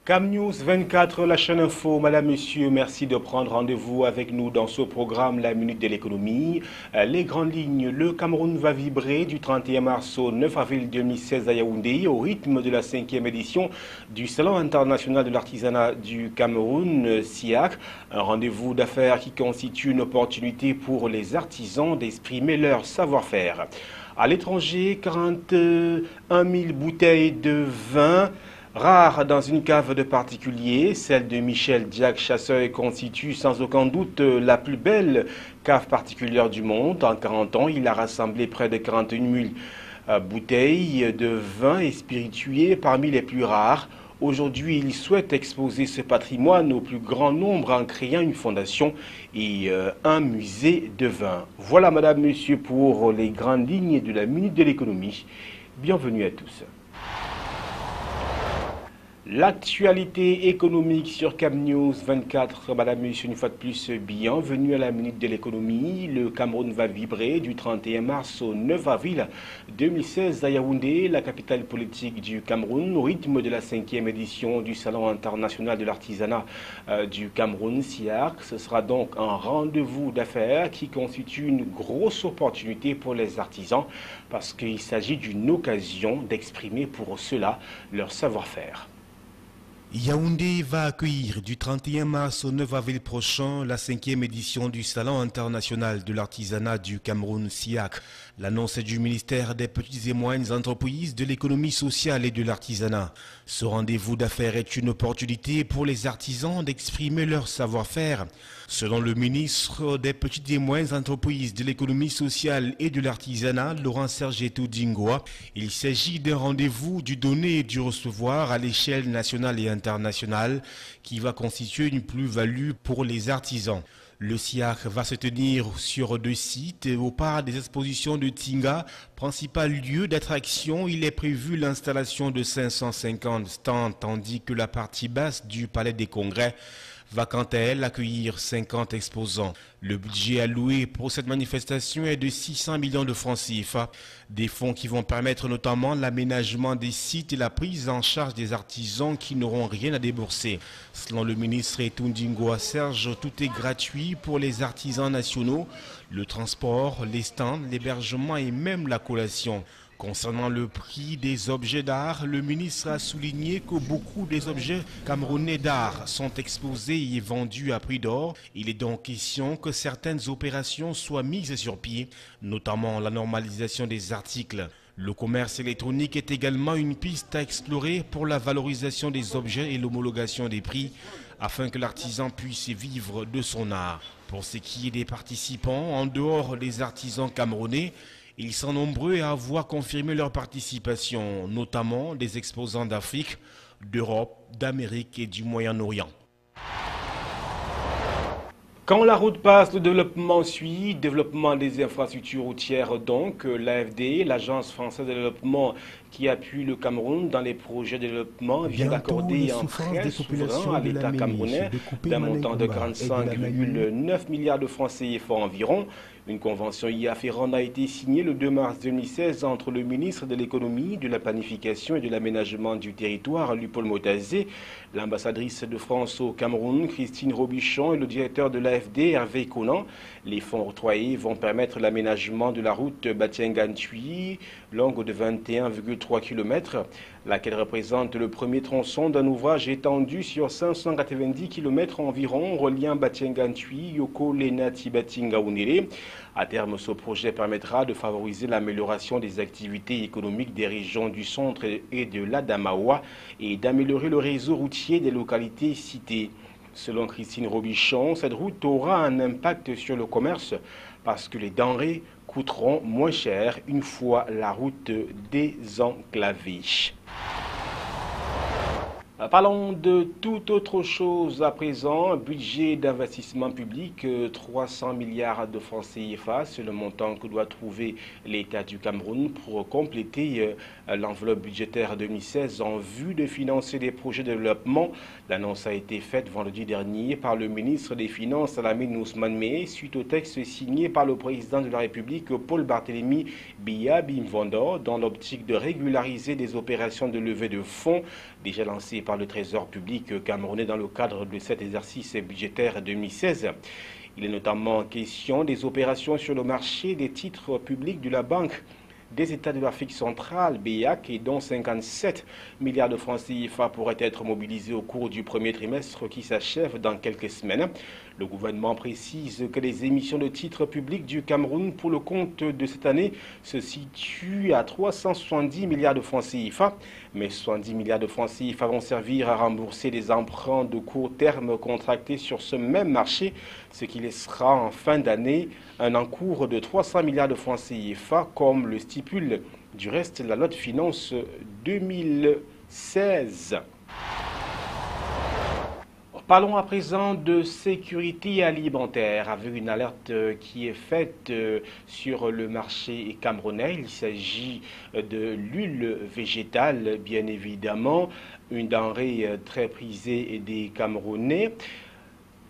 Cam News 24, la chaîne info. Madame, Monsieur, merci de prendre rendez-vous avec nous dans ce programme La Minute de l'économie. Les grandes lignes, le Cameroun va vibrer du 31 mars au 9 avril 2016 à Yaoundé au rythme de la 5e édition du Salon international de l'artisanat du Cameroun, SIAC. Un rendez-vous d'affaires qui constitue une opportunité pour les artisans d'exprimer leur savoir-faire. À l'étranger, 41 000 bouteilles de vin rare dans une cave de particulier, celle de Michel Diac Chasseur constitue sans aucun doute la plus belle cave particulière du monde. En 40 ans, il a rassemblé près de 41 000 bouteilles de vin et spiritueux parmi les plus rares. Aujourd'hui, il souhaite exposer ce patrimoine au plus grand nombre en créant une fondation et un musée de vin. Voilà, Madame, Monsieur, pour les grandes lignes de la Minute de l'économie. Bienvenue à tous. L'actualité économique sur Cam News 24. Madame, Monsieur, une fois de plus, bienvenue à la Minute de l'économie. Le Cameroun va vibrer du 31 mars au 9 avril 2016 à Yaoundé, la capitale politique du Cameroun, au rythme de la 5e édition du Salon international de l'artisanat du Cameroun, SIAC. Ce sera donc un rendez-vous d'affaires qui constitue une grosse opportunité pour les artisans parce qu'il s'agit d'une occasion d'exprimer pour cela leur savoir-faire. Yaoundé va accueillir du 31 mars au 9 avril prochain la 5e édition du Salon international de l'artisanat du Cameroun, SIAC. L'annonce est du ministère des Petites et Moyennes Entreprises, de l'économie sociale et de l'artisanat. Ce rendez-vous d'affaires est une opportunité pour les artisans d'exprimer leur savoir-faire. Selon le ministre des Petites et Moyennes Entreprises, de l'économie sociale et de l'artisanat, Laurent Sergeto Dingoa, il s'agit d'un rendez-vous du donner et du recevoir à l'échelle nationale et internationale qui va constituer une plus-value pour les artisans. Le SIAC va se tenir sur 2 sites. Au parc des expositions de Tinga, principal lieu d'attraction, il est prévu l'installation de 550 stands, tandis que la partie basse du palais des congrès va quant à elle accueillir 50 exposants. Le budget alloué pour cette manifestation est de 600 millions de francs CFA, des fonds qui vont permettre notamment l'aménagement des sites et la prise en charge des artisans qui n'auront rien à débourser. Selon le ministre Etundingoa Serge, tout est gratuit pour les artisans nationaux, le transport, les stands, l'hébergement et même la collation. Concernant le prix des objets d'art, le ministre a souligné que beaucoup des objets camerounais d'art sont exposés et vendus à prix d'or. Il est donc question que certaines opérations soient mises sur pied, notamment la normalisation des articles. Le commerce électronique est également une piste à explorer pour la valorisation des objets et l'homologation des prix, afin que l'artisan puisse vivre de son art. Pour ce qui est des participants, en dehors des artisans camerounais, ils sont nombreux à avoir confirmé leur participation, notamment des exposants d'Afrique, d'Europe, d'Amérique et du Moyen-Orient. Quand la route passe, le développement suit. Développement des infrastructures routières donc. L'AFD, l'Agence française de développement qui appuie le Cameroun dans les projets de développement, vient d'accorder un prêt souverain à l'État camerounais d'un montant de 45,9 milliards de francs CFA environ. Une convention y afférente a été signée le 2 mars 2016 entre le ministre de l'économie, de la planification et de l'aménagement du territoire, Lupaul Motazé, l'ambassadrice de France au Cameroun, Christine Robichon, et le directeur de l'AFD, Hervé Conan. Les fonds octroyés vont permettre l'aménagement de la route Batiengane-Tui, longue de 21,3 km, laquelle représente le premier tronçon d'un ouvrage étendu sur 590 km environ, reliant Batiengane-Tui, Yoko, Lena, Tibatinga-Ounéré. À terme, ce projet permettra de favoriser l'amélioration des activités économiques des régions du centre et de l'Adamawa et d'améliorer le réseau routier des localités citées. Selon Christine Robichon, cette route aura un impact sur le commerce parce que les denrées coûteront moins cher une fois la route désenclavée. Parlons de toute autre chose à présent. Un budget d'investissement public, 300 milliards de francs CFA, c'est le montant que doit trouver l'État du Cameroun pour compléter l'enveloppe budgétaire 2016 en vue de financer des projets de développement. L'annonce a été faite vendredi dernier par le ministre des Finances, Lamine Ousmane Meh, suite au texte signé par le président de la République, Paul Barthélémy Biya Bimvondo, dans l'optique de régulariser des opérations de levée de fonds déjà lancées par le Trésor public camerounais dans le cadre de cet exercice budgétaire 2016. Il est notamment question des opérations sur le marché des titres publics de la Banque des États de l'Afrique centrale, BEAC, et dont 57 milliards de francs CFA pourraient être mobilisés au cours du premier trimestre qui s'achève dans quelques semaines. Le gouvernement précise que les émissions de titres publics du Cameroun pour le compte de cette année se situent à 370 milliards de francs CFA, mais 70 milliards de francs CFA vont servir à rembourser les emprunts de court terme contractés sur ce même marché, ce qui laissera en fin d'année un encours de 300 milliards de francs CFA, comme le stipule du reste la loi de finances 2016. Parlons à présent de sécurité alimentaire avec une alerte qui est faite sur le marché camerounais. Il s'agit de l'huile végétale, bien évidemment, une denrée très prisée des Camerounais.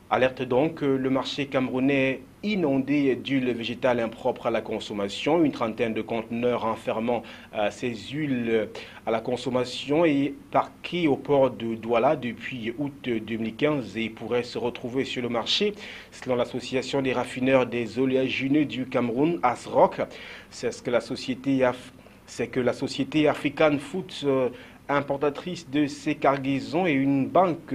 Alerte donc, le marché camerounais inondé d'huile végétale impropre à la consommation. Une trentaine de conteneurs enfermant ces huiles à la consommation est parqué au port de Douala depuis août 2015 et pourrait se retrouver sur le marché. Selon l'association des raffineurs des oléagineux du Cameroun, ASROC, c'est que la société African Foods importatrice de ces cargaisons et une banque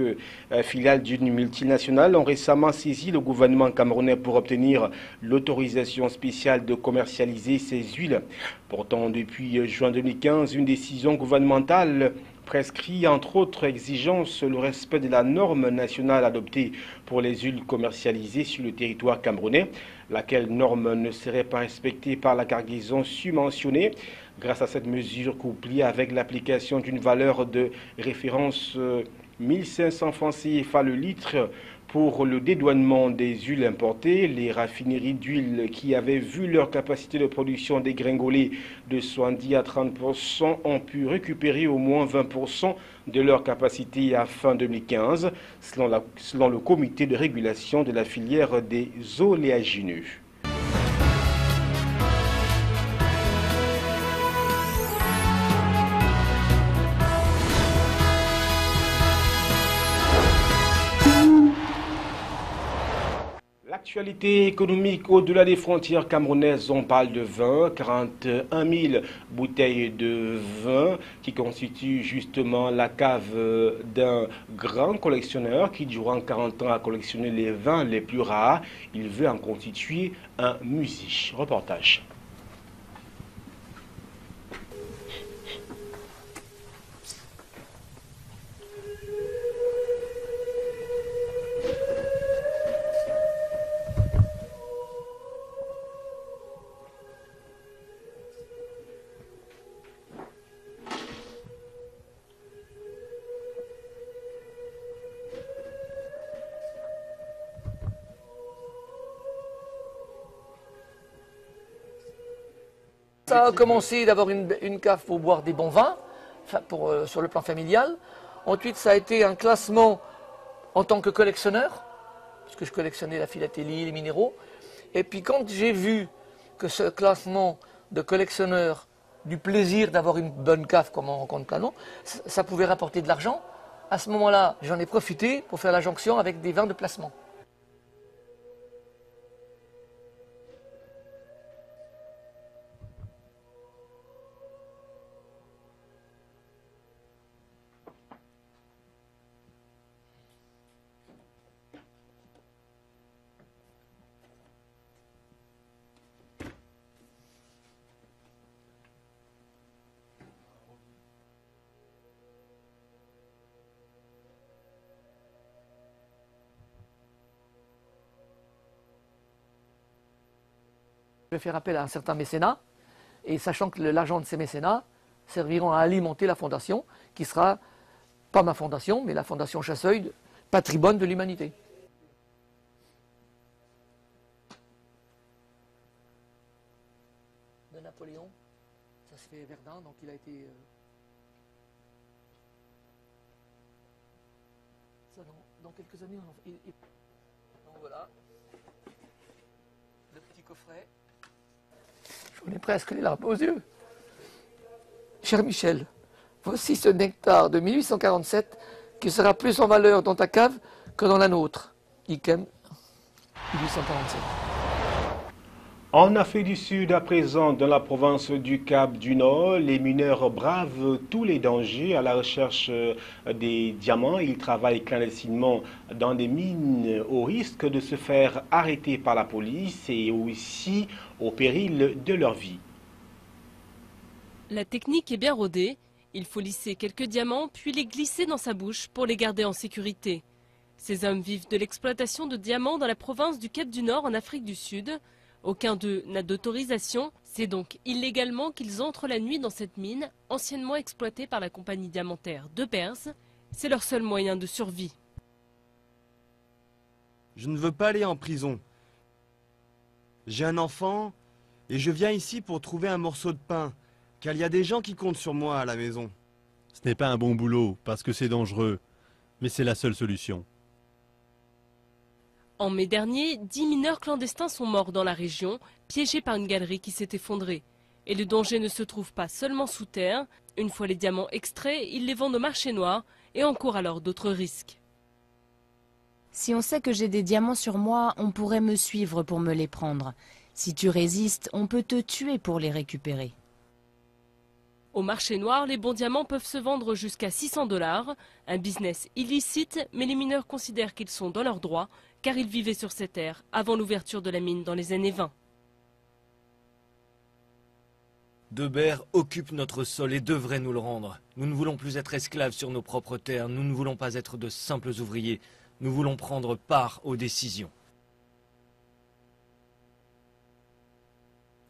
filiale d'une multinationale ont récemment saisi le gouvernement camerounais pour obtenir l'autorisation spéciale de commercialiser ces huiles. Pourtant, depuis juin 2015, une décision gouvernementale prescrit entre autres exigences le respect de la norme nationale adoptée pour les huiles commercialisées sur le territoire camerounais, laquelle norme ne serait pas respectée par la cargaison subventionnée. Grâce à cette mesure couplée avec l'application d'une valeur de référence 1500 francs CFA le litre pour le dédouanement des huiles importées, les raffineries d'huile qui avaient vu leur capacité de production dégringoler de 70 à 30% ont pu récupérer au moins 20% de leur capacité à fin 2015, selon le comité de régulation de la filière des oléagineux. L'actualité économique au-delà des frontières camerounaises, on parle de vin, 41 000 bouteilles de vin qui constituent justement la cave d'un grand collectionneur qui durant 40 ans a collectionné les vins les plus rares. Il veut en constituer un musée. Reportage. Ça a commencé d'avoir une cave pour boire des bons vins, sur le plan familial. Ensuite, ça a été un classement en tant que collectionneur, parce que je collectionnais la philatélie, les minéraux. Et puis quand j'ai vu que ce classement de collectionneur du plaisir d'avoir une bonne cave, comme on rencontre Canon, ça pouvait rapporter de l'argent, à ce moment-là, j'en ai profité pour faire la jonction avec des vins de placement. Je vais faire appel à un certain mécénat, et sachant que l'argent de ces mécénats serviront à alimenter la fondation, qui sera, pas ma fondation, mais la fondation Chasseuil, patrimoine de l'humanité. De Napoléon, ça se fait Verdun, donc il a été... Ça, dans quelques années, donc voilà, le petit coffret. J'en ai presque les larmes aux yeux. Cher Michel, Voici ce nectar de 1847 qui sera plus en valeur dans ta cave que dans la nôtre. Ikem, 1847. En Afrique du Sud, à présent, dans la province du Cap du Nord, les mineurs bravent tous les dangers à la recherche des diamants. Ils travaillent clandestinement dans des mines au risque de se faire arrêter par la police et aussi au péril de leur vie. La technique est bien rodée. Il faut lisser quelques diamants puis les glisser dans sa bouche pour les garder en sécurité. Ces hommes vivent de l'exploitation de diamants dans la province du Cap du Nord en Afrique du Sud. Aucun d'eux n'a d'autorisation, c'est donc illégalement qu'ils entrent la nuit dans cette mine, anciennement exploitée par la compagnie diamantaire de Beers. C'est leur seul moyen de survie. Je ne veux pas aller en prison. J'ai un enfant et je viens ici pour trouver un morceau de pain, car il y a des gens qui comptent sur moi à la maison. Ce n'est pas un bon boulot parce que c'est dangereux, mais c'est la seule solution. En mai dernier, 10 mineurs clandestins sont morts dans la région, piégés par une galerie qui s'est effondrée. Et le danger ne se trouve pas seulement sous terre. Une fois les diamants extraits, ils les vendent au marché noir et encourent alors d'autres risques. Si on sait que j'ai des diamants sur moi, on pourrait me suivre pour me les prendre. Si tu résistes, on peut te tuer pour les récupérer. Au marché noir, les bons diamants peuvent se vendre jusqu'à 600 $. Un business illicite, mais les mineurs considèrent qu'ils sont dans leurs droits, car ils vivaient sur ces terres avant l'ouverture de la mine dans les années 20. De Beers occupe notre sol et devrait nous le rendre. Nous ne voulons plus être esclaves sur nos propres terres, nous ne voulons pas être de simples ouvriers, nous voulons prendre part aux décisions.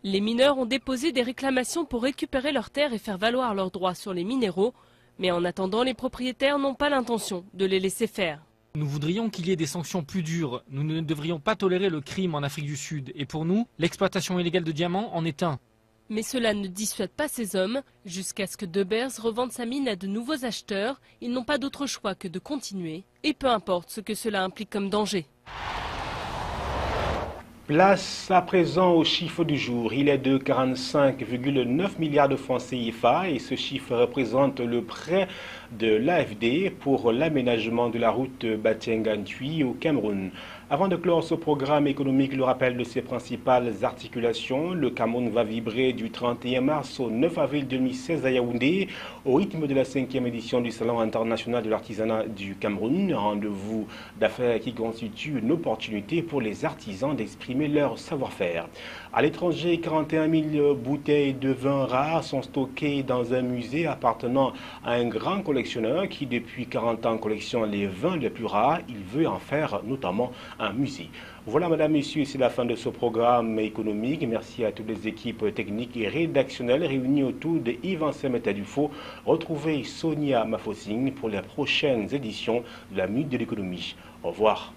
Les mineurs ont déposé des réclamations pour récupérer leurs terres et faire valoir leurs droits sur les minéraux, mais en attendant, les propriétaires n'ont pas l'intention de les laisser faire. Nous voudrions qu'il y ait des sanctions plus dures. Nous ne devrions pas tolérer le crime en Afrique du Sud. Et pour nous, l'exploitation illégale de diamants en est un. Mais cela ne dissuade pas ces hommes. Jusqu'à ce que De Beers revende sa mine à de nouveaux acheteurs, ils n'ont pas d'autre choix que de continuer. Et peu importe ce que cela implique comme danger. Place à présent au chiffre du jour. Il est de 45,9 milliards de francs CFA et ce chiffre représente le prêt de l'AFD pour l'aménagement de la route Batiengane-Tui au Cameroun. Avant de clore ce programme économique, le rappel de ses principales articulations. Le Cameroun va vibrer du 31 mars au 9 avril 2016 à Yaoundé au rythme de la 5e édition du Salon international de l'artisanat du Cameroun. Un rendez-vous d'affaires qui constitue une opportunité pour les artisans d'exprimer leur savoir-faire. À l'étranger, 41 000 bouteilles de vin rares sont stockées dans un musée appartenant à un grand collectionneur qui depuis 40 ans collectionne les vins les plus rares. Il veut en faire notamment un musée. Voilà, madame, messieurs, c'est la fin de ce programme économique. Merci à toutes les équipes techniques et rédactionnelles réunies autour de Yvan Semeta-Dufaux. Retrouvez Sonia Mafosing pour les prochaines éditions de la Minute de l'économie. Au revoir.